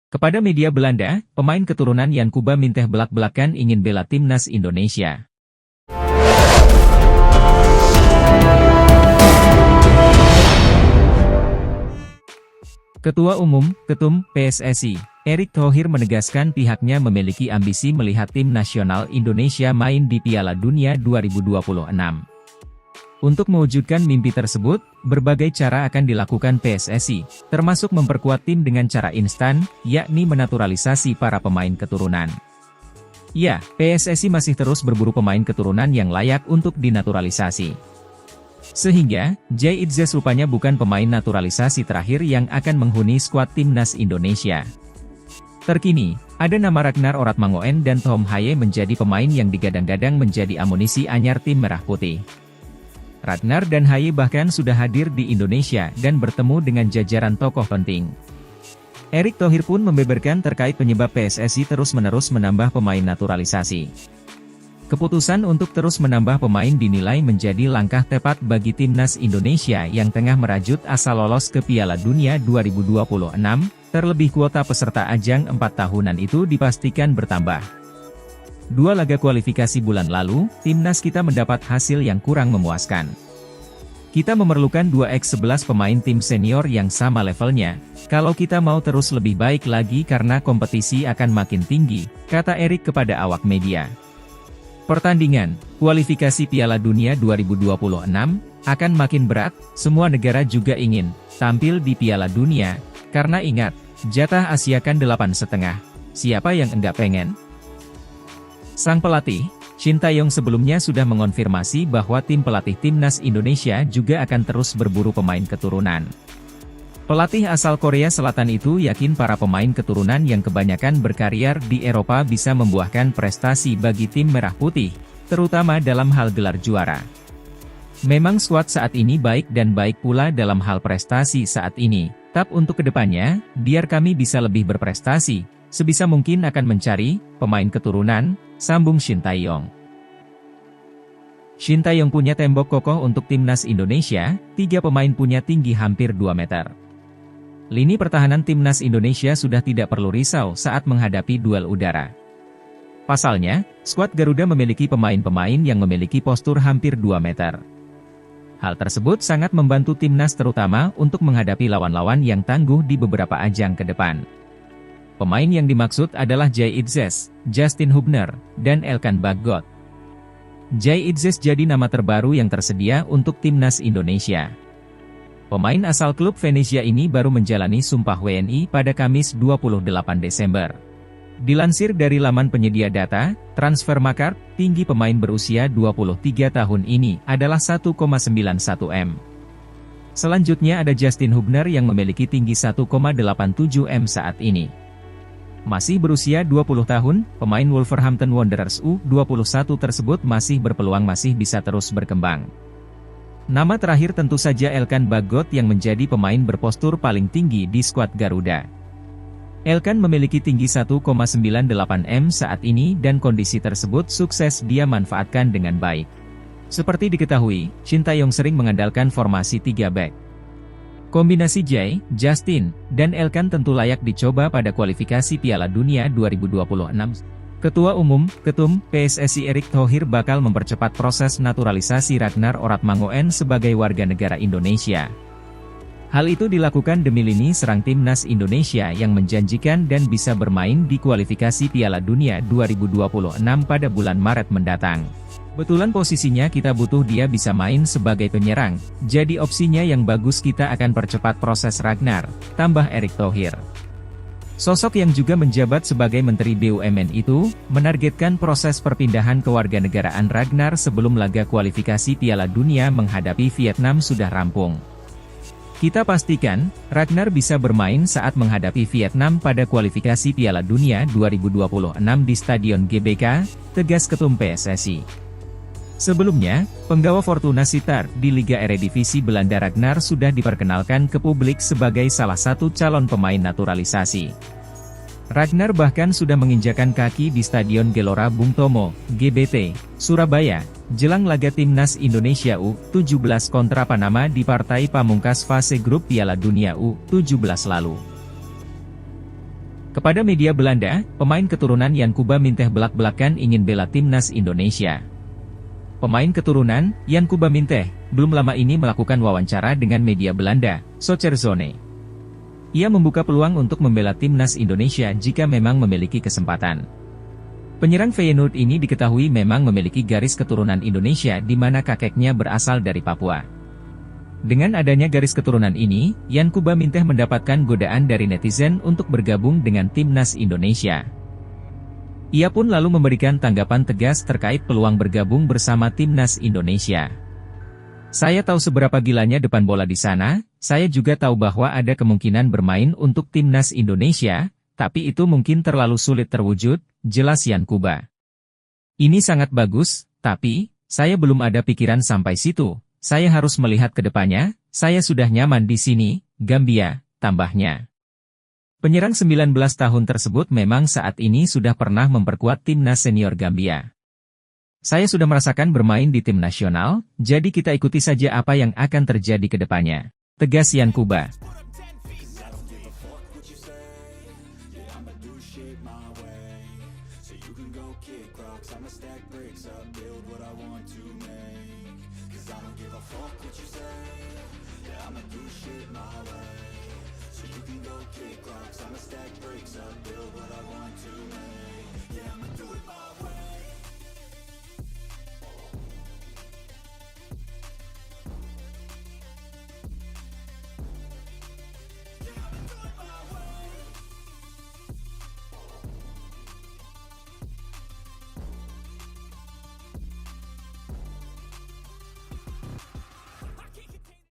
Kepada media Belanda, pemain keturunan Jan Kuba minteh belak-belakan ingin bela timnas Indonesia. Ketua Umum, Ketum, PSSI, Erick Thohir menegaskan pihaknya memiliki ambisi melihat tim nasional Indonesia main di Piala Dunia 2026. Untuk mewujudkan mimpi tersebut, berbagai cara akan dilakukan PSSI, termasuk memperkuat tim dengan cara instan, yakni menaturalisasi para pemain keturunan. Ya, PSSI masih terus berburu pemain keturunan yang layak untuk dinaturalisasi. Sehingga, Jay Itzes rupanya bukan pemain naturalisasi terakhir yang akan menghuni skuad timnas Indonesia. Terkini, ada nama Ragnar Oratmangoen dan Tom Haye menjadi pemain yang digadang-gadang menjadi amunisi anyar tim Merah Putih. Ragnar dan Haye bahkan sudah hadir di Indonesia dan bertemu dengan jajaran tokoh penting. Erick Thohir pun membeberkan terkait penyebab PSSI terus-menerus menambah pemain naturalisasi. Keputusan untuk terus menambah pemain dinilai menjadi langkah tepat bagi timnas Indonesia yang tengah merajut asa lolos ke Piala Dunia 2026, terlebih kuota peserta ajang 4 tahunan itu dipastikan bertambah. 2 laga kualifikasi bulan lalu, timnas kita mendapat hasil yang kurang memuaskan. Kita memerlukan 2x11 pemain tim senior yang sama levelnya, kalau kita mau terus lebih baik lagi karena kompetisi akan makin tinggi, kata Erick kepada awak media. Pertandingan, kualifikasi Piala Dunia 2026, akan makin berat, semua negara juga ingin tampil di Piala Dunia, karena ingat, jatah Asia kan 8,5, siapa yang enggak pengen? Sang pelatih, Shin Tae-yong sebelumnya sudah mengonfirmasi bahwa tim pelatih timnas Indonesia juga akan terus berburu pemain keturunan. Pelatih asal Korea Selatan itu yakin para pemain keturunan yang kebanyakan berkarier di Eropa bisa membuahkan prestasi bagi tim Merah Putih, terutama dalam hal gelar juara. Memang skuad saat ini baik dan baik pula dalam hal prestasi saat ini, tapi untuk kedepannya, biar kami bisa lebih berprestasi, sebisa mungkin akan mencari pemain keturunan, sambung Shin Tae-yong. Shin Tae-yong punya tembok kokoh untuk timnas Indonesia, 3 pemain punya tinggi hampir 2 meter. Lini pertahanan timnas Indonesia sudah tidak perlu risau saat menghadapi duel udara. Pasalnya, skuad Garuda memiliki pemain-pemain yang memiliki postur hampir 2 meter. Hal tersebut sangat membantu timnas terutama untuk menghadapi lawan-lawan yang tangguh di beberapa ajang ke depan. Pemain yang dimaksud adalah Jay Itzes, Justin Hubner, dan Elkan Bagot. Jay Itzes jadi nama terbaru yang tersedia untuk timnas Indonesia. Pemain asal klub Venezia ini baru menjalani sumpah WNI pada Kamis 28 Desember. Dilansir dari laman penyedia data, Transfermarkt, tinggi pemain berusia 23 tahun ini adalah 1,91 m. Selanjutnya ada Justin Hubner yang memiliki tinggi 1,87 m saat ini. Masih berusia 20 tahun, pemain Wolverhampton Wanderers U21 tersebut masih berpeluang masih bisa terus berkembang. Nama terakhir tentu saja Elkan Bagot yang menjadi pemain berpostur paling tinggi di skuad Garuda. Elkan memiliki tinggi 1,98 m saat ini dan kondisi tersebut sukses dia manfaatkan dengan baik. Seperti diketahui, Shin Tae-yong sering mengandalkan formasi 3 back. Kombinasi Jay, Justin, dan Elkan tentu layak dicoba pada kualifikasi Piala Dunia 2026. Ketua Umum, Ketum, PSSI Erick Thohir bakal mempercepat proses naturalisasi Ragnar Oratmangoen sebagai warga negara Indonesia. Hal itu dilakukan demi lini serang timnas Indonesia yang menjanjikan dan bisa bermain di kualifikasi Piala Dunia 2026 pada bulan Maret mendatang. Betulan posisinya kita butuh dia bisa main sebagai penyerang, jadi opsinya yang bagus kita akan percepat proses Ragnar, tambah Erick Thohir. Sosok yang juga menjabat sebagai Menteri BUMN itu, menargetkan proses perpindahan kewarganegaraan Ragnar sebelum laga kualifikasi Piala Dunia menghadapi Vietnam sudah rampung. Kita pastikan, Ragnar bisa bermain saat menghadapi Vietnam pada kualifikasi Piala Dunia 2026 di Stadion GBK, tegas Ketum PSSI. Sebelumnya, penggawa Fortuna Sittard di Liga Eredivisie Belanda Ragnar sudah diperkenalkan ke publik sebagai salah satu calon pemain naturalisasi. Ragnar bahkan sudah menginjakan kaki di Stadion Gelora Bung Tomo, GBT, Surabaya, jelang laga Timnas Indonesia U17 kontra Panama di partai pamungkas fase grup Piala Dunia U17 lalu. Kepada media Belanda, pemain keturunan Yankuba Minteh belak-belakan ingin bela timnas Indonesia. Pemain keturunan Yankuba Minteh belum lama ini melakukan wawancara dengan media Belanda, Soccerzone. Ia membuka peluang untuk membela timnas Indonesia jika memang memiliki kesempatan. Penyerang Feyenoord ini diketahui memang memiliki garis keturunan Indonesia di mana kakeknya berasal dari Papua. Dengan adanya garis keturunan ini, Yankuba Minteh mendapatkan godaan dari netizen untuk bergabung dengan timnas Indonesia. Ia pun lalu memberikan tanggapan tegas terkait peluang bergabung bersama timnas Indonesia. Saya tahu seberapa gilanya depan bola di sana, saya juga tahu bahwa ada kemungkinan bermain untuk timnas Indonesia, tapi itu mungkin terlalu sulit terwujud, jelas Yankuba. Ini sangat bagus, tapi saya belum ada pikiran sampai situ. Saya harus melihat ke depannya, saya sudah nyaman di sini, Gambia, tambahnya. Penyerang 19 tahun tersebut memang saat ini sudah pernah memperkuat timnas senior Gambia. Saya sudah merasakan bermain di tim nasional, jadi kita ikuti saja apa yang akan terjadi ke depannya, tegas Yankuba. Kick rocks, I'ma stack bricks up, build what I want to make. Yeah, I'ma do it my